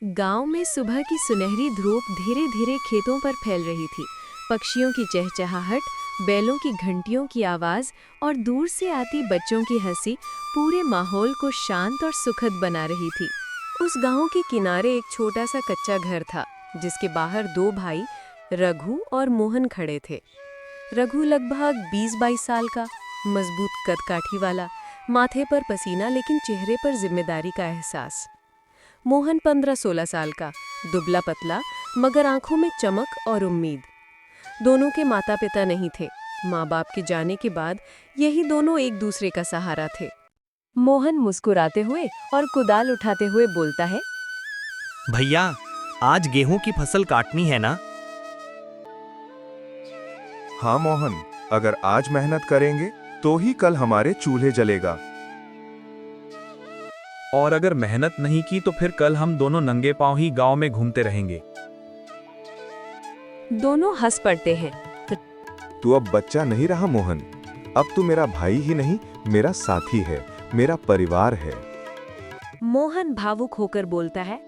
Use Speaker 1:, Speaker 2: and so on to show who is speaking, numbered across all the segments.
Speaker 1: गांव में सुबह की सुनहरी धूप धीरे धीरे खेतों पर फैल रही थी। पक्षियों की चहचहाहट, बैलों की घंटियों की आवाज और दूर से आती बच्चों की हंसी पूरे माहौल को शांत और सुखद बना रही थी। उस गांव के किनारे एक छोटा सा कच्चा घर था, जिसके बाहर दो भाई रघु और मोहन खड़े थे। रघु लगभग 20-22 साल का, मजबूत कदकाठी वाला, माथे पर पसीना लेकिन चेहरे पर जिम्मेदारी का एहसास। मोहन 15-16 साल का, दुबला पतला मगर आंखों में चमक और उम्मीद। दोनों के माता पिता नहीं थे। माँ बाप के जाने के बाद यही दोनों एक दूसरे का सहारा थे। मोहन मुस्कुराते हुए और कुदाल उठाते हुए बोलता है,
Speaker 2: भैया, आज गेहूं की फसल काटनी है ना?
Speaker 3: हाँ मोहन, अगर आज मेहनत करेंगे तो ही कल हमारे चूल्हे जलेगा।
Speaker 4: और अगर मेहनत नहीं की तो फिर कल हम दोनों नंगे पांव ही गांव में घूमते रहेंगे।
Speaker 1: दोनों हंस पड़ते हैं।
Speaker 3: तू अब बच्चा नहीं रहा मोहन, अब तू मेरा भाई ही नहीं, मेरा साथी है, मेरा परिवार है।
Speaker 1: मोहन भावुक होकर बोलता है,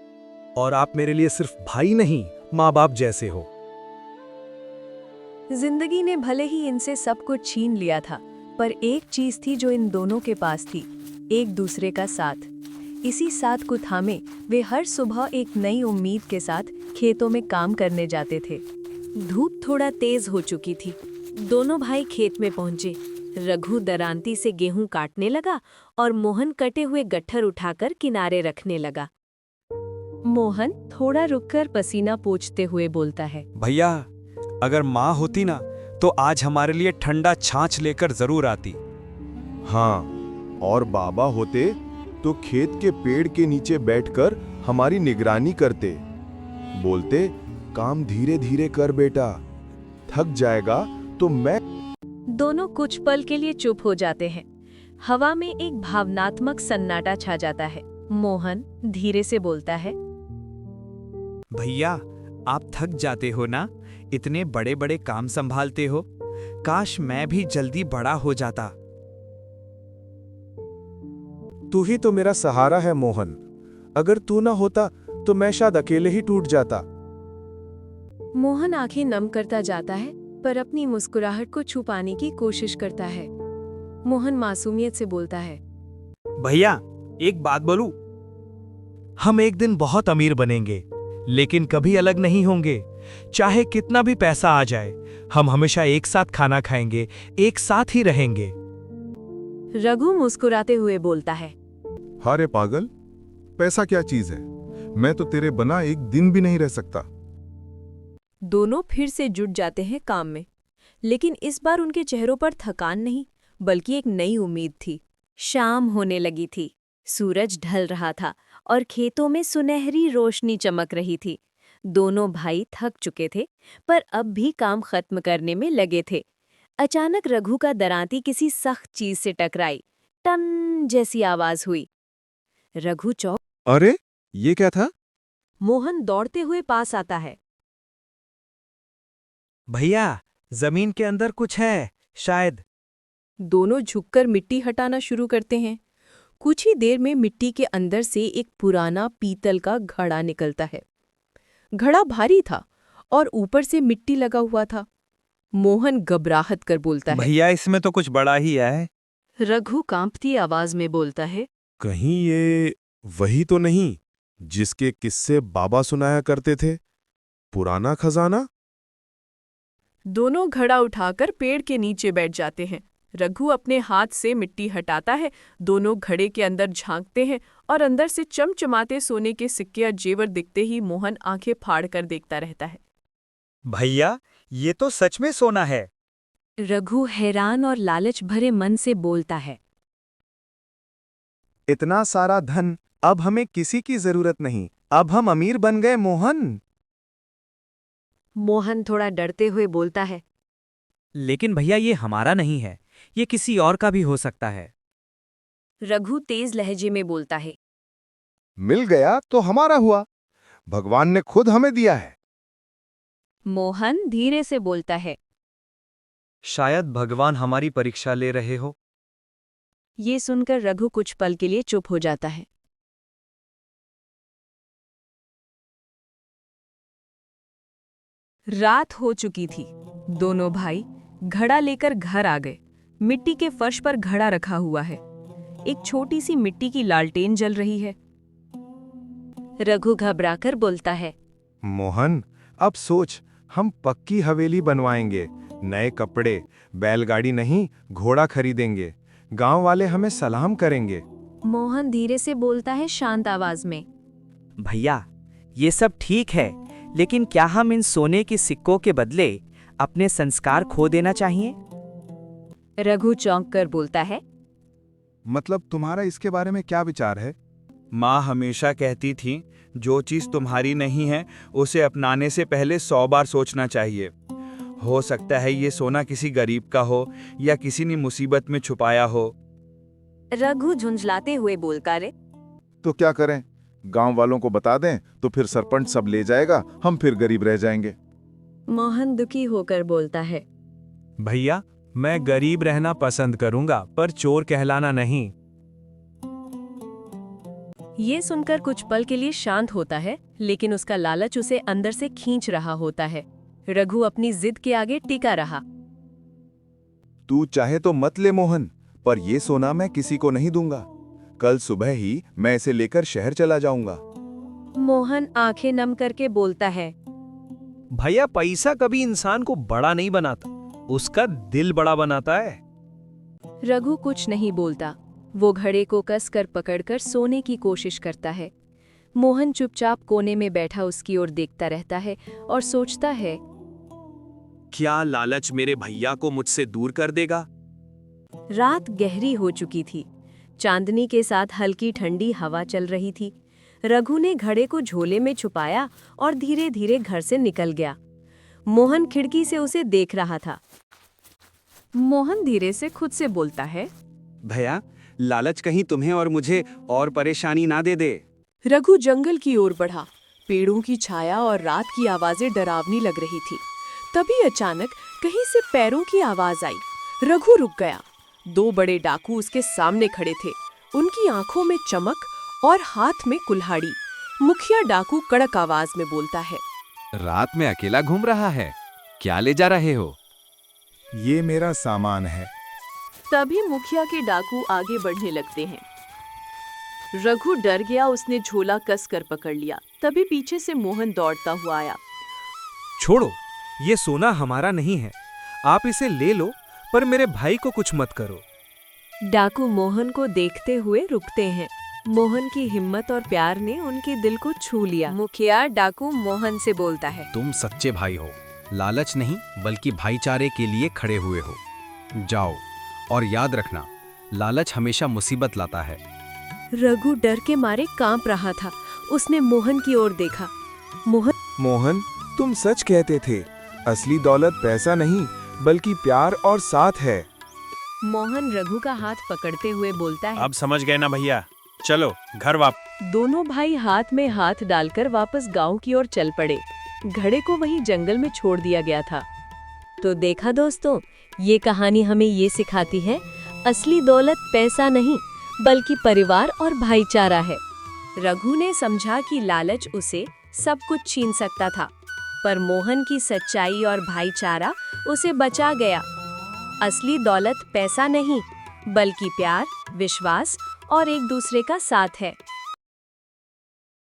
Speaker 4: और आप मेरे लिए सिर्फ भाई नहीं, माँ बाप जैसे हो।
Speaker 1: जिंदगी ने भले ही इनसे सब कुछ छीन लिया था, पर एक चीज थी जो इन दोनों के पास थी, एक दूसरे का साथ। इसी साथ को थामे वे हर सुबह एक नई उम्मीद के साथ खेतों में काम करने जाते थे। धूप थोड़ा तेज हो चुकी थी। दोनों भाई खेत में पहुंचे। रघु दरांती से गेहूं काटने लगा और मोहन कटे हुए गट्ठर उठाकर किनारे रखने लगा। मोहन थोड़ा रुककर पसीना पोंछते हुए बोलता है,
Speaker 4: भैया, अगर माँ होती ना तो आज हमारे लिए ठंडा छाछ लेकर जरूर आती।
Speaker 3: हाँ, और बाबा होते तो खेत के पेड़ के नीचे बैठकर हमारी निगरानी करते, बोलते काम धीरे धीरे कर बेटा, थक जाएगा तो मैं।
Speaker 1: दोनों कुछ पल के लिए चुप हो जाते हैं। हवा में एक भावनात्मक सन्नाटा छा जाता है। मोहन धीरे से बोलता है,
Speaker 2: भैया, आप थक जाते हो ना, इतने बड़े बड़े काम संभालते हो। काश मैं भी जल्दी बड़ा हो जाता।
Speaker 3: तू ही तो मेरा सहारा है मोहन, अगर तू ना होता तो मैं शायद अकेले ही टूट जाता।
Speaker 1: मोहन आंखें नम करता जाता है, पर अपनी मुस्कुराहट को छुपाने की कोशिश करता है। मोहन मासूमियत से बोलता है,
Speaker 2: भैया, एक बात बोलूं? हम एक दिन बहुत अमीर बनेंगे, लेकिन कभी अलग नहीं होंगे। चाहे कितना भी पैसा आ जाए, हम हमेशा एक साथ खाना खाएंगे, एक साथ ही रहेंगे।
Speaker 1: रघु मुस्कुराते हुए बोलता है,
Speaker 3: हारे पागल, पैसा क्या चीज है, मैं तो तेरे बिना एक दिन भी नहीं रह सकता।
Speaker 1: दोनों फिर से जुट जाते हैं काम में, लेकिन इस बार उनके चेहरों पर थकान नहीं, बल्कि एक नई उम्मीद थी। शाम होने लगी थी, सूरज ढल रहा था और खेतों में सुनहरी रोशनी चमक रही थी। दोनों भाई थक चुके थे, पर अब भी काम खत्म करने में लगे थे। अचानक रघु का दरांती किसी सख्त चीज से टकराई। टन जैसी आवाज हुई। रघु चौंक।
Speaker 3: अरे, ये क्या था?
Speaker 1: मोहन दौड़ते हुए पास आता है।
Speaker 2: भैया, जमीन के अंदर कुछ है, शायद।
Speaker 1: दोनों झुककर मिट्टी हटाना शुरू करते हैं। कुछ ही देर में मिट्टी के अंदर से एक पुराना पीतल का घड़ा निकलता है। घड़ा भारी था और ऊपर से मिट्टी लगा हुआ था। मोहन घबराहट कर बोलता है,
Speaker 4: भैया, इसमें तो कुछ बड़ा ही है।
Speaker 1: रघु कांपती आवाज में बोलता है,
Speaker 3: कहीं ये वही तो नहीं जिसके किस्से बाबा सुनाया करते थे, पुराना खजाना?
Speaker 1: दोनों घड़ा उठाकर पेड़ के नीचे बैठ जाते हैं। रघु अपने हाथ से मिट्टी हटाता है। दोनों घड़े के अंदर झांकते हैं और अंदर से चमचमाते सोने के सिक्के और जेवर दिखते ही मोहन आंखें फाड़ कर देखता रहता है।
Speaker 2: भैया, ये तो सच में सोना है।
Speaker 1: रघु हैरान और लालच भरे मन से बोलता है,
Speaker 3: इतना सारा धन, अब हमें किसी की जरूरत नहीं, अब हम अमीर बन गए मोहन।
Speaker 1: मोहन थोड़ा डरते हुए बोलता है,
Speaker 2: लेकिन भैया, ये हमारा नहीं है, ये किसी और का भी हो सकता है।
Speaker 1: रघु तेज लहजे में बोलता है,
Speaker 3: मिल गया तो हमारा हुआ, भगवान ने खुद हमें दिया है।
Speaker 1: मोहन धीरे से बोलता है,
Speaker 4: शायद भगवान हमारी परीक्षा ले रहे हो।
Speaker 1: ये सुनकर रघु कुछ पल के लिए चुप हो जाता है। रात हो चुकी थी। दोनों भाई घड़ा लेकर घर आ गए। मिट्टी के फर्श पर घड़ा रखा हुआ है। एक छोटी सी मिट्टी की लालटेन जल रही है। रघु घबराकर बोलता है,
Speaker 3: मोहन, अब सोच, हम पक्की हवेली बनवाएंगे, नए कपड़े, बैलगाड़ी नहीं, घोड़ा खरीदेंगे, गांव वाले हमें सलाम करेंगे।
Speaker 1: मोहन धीरे से बोलता है शांत आवाज में,
Speaker 5: भैया, ये सब ठीक है, लेकिन क्या हम इन सोने के सिक्कों के बदले अपने संस्कार खो देना चाहिए?
Speaker 1: रघु चौंक कर बोलता है,
Speaker 3: मतलब तुम्हारा इसके बारे में क्या विचार है?
Speaker 4: माँ हमेशा कहती थी, जो चीज़ तुम्हारी नहीं है उसे अपनाने से पहले 100 बार सोचना चाहिए। हो सकता है ये सोना किसी गरीब का हो या किसी ने मुसीबत में छुपाया हो।
Speaker 1: रघु झुंझलाते हुए बोलता रे,
Speaker 6: तो क्या करें? गांव वालों को बता दें तो फिर सरपंच सब ले जाएगा, हम फिर गरीब रह जाएंगे।
Speaker 1: मोहन दुखी होकर बोलता है,
Speaker 2: भैया, मैं गरीब रहना पसंद करूंगा, पर चोर कहलाना नहीं।
Speaker 1: ये सुनकर कुछ पल के लिए शांत होता है, लेकिन उसका लालच उसे अंदर से खींच रहा होता है। रघु अपनी जिद के आगे टिका रहा।
Speaker 3: तू चाहे तो मत ले मोहन, पर ये सोना मैं किसी को नहीं दूंगा। कल सुबह ही मैं इसे लेकर शहर चला जाऊंगा।
Speaker 1: मोहन आंखें नम करके बोलता है,
Speaker 2: भैया, पैसा कभी इंसान को बड़ा नहीं बनाता, उसका दिल बड़ा बनाता है।
Speaker 1: रघु कुछ नहीं बोलता। वो घड़े को कसकर पकड़कर सोने की कोशिश करता है। मोहन चुपचाप कोने में बैठा उसकी ओर देखता रहता है और सोचता है,
Speaker 2: क्या लालच मेरे भैया को मुझसे दूर कर देगा?
Speaker 1: रात गहरी हो चुकी थी। चांदनी के साथ हल्की ठंडी हवा चल रही थी। रघु ने घड़े को झोले में छुपाया और धीरे धीरे घर से निकल गया। मोहन खिड़की से उसे देख रहा था। मोहन धीरे से खुद से बोलता है,
Speaker 4: भैया, लालच कहीं तुम्हें और मुझे और परेशानी ना दे दे।
Speaker 7: रघु जंगल की ओर बढ़ा। पेड़ों की छाया और रात की आवाजें डरावनी लग रही थी। तभी अचानक कहीं से पैरों की आवाज आई। रघु रुक गया। 2 बड़े डाकू उसके सामने खड़े थे। उनकी आंखों में चमक और हाथ में कुल्हाड़ी। मुखिया डाकू कड़क आवाज में बोलता है,
Speaker 8: रात में अकेला घूम रहा है, क्या ले जा रहे हो?
Speaker 3: ये मेरा सामान है।
Speaker 7: तभी मुखिया के डाकू आगे बढ़ने लगते हैं। रघु डर गया। उसने झोला कसकर पकड़ लिया। तभी पीछे से मोहन दौड़ता हुआ आया।
Speaker 2: छोड़ो, ये सोना हमारा नहीं है, आप इसे ले लो, पर मेरे भाई को कुछ मत करो।
Speaker 1: डाकू मोहन को देखते हुए रुकते हैं। मोहन की हिम्मत और प्यार ने उनके दिल को छू लिया। मुखिया डाकू मोहन से बोलता है,
Speaker 8: तुम सच्चे भाई हो, लालच नहीं बल्कि भाईचारे के लिए खड़े हुए हो। जाओ, और याद रखना, लालच हमेशा मुसीबत लाता है।
Speaker 1: रघु डर के मारे कांप रहा था। उसने मोहन की ओर देखा।
Speaker 3: मोहन, तुम सच कहते थे, असली दौलत पैसा नहीं बल्कि प्यार और साथ है।
Speaker 1: मोहन रघु का हाथ पकड़ते हुए बोलता है,
Speaker 2: अब समझ गए ना भैया, चलो घर वापस।
Speaker 1: दोनों भाई हाथ में हाथ डालकर वापस गांव की ओर चल पड़े। घड़े को वहीं जंगल में छोड़ दिया गया था। तो देखा दोस्तों, ये कहानी हमें ये सिखाती है, असली दौलत पैसा नहीं बल्कि परिवार और भाईचारा है। रघु ने समझा कि लालच उसे सब कुछ छीन सकता था, पर मोहन की सच्चाई और भाईचारा उसे बचा गया। असली दौलत पैसा नहीं बल्कि प्यार, विश्वास और एक दूसरे का साथ है।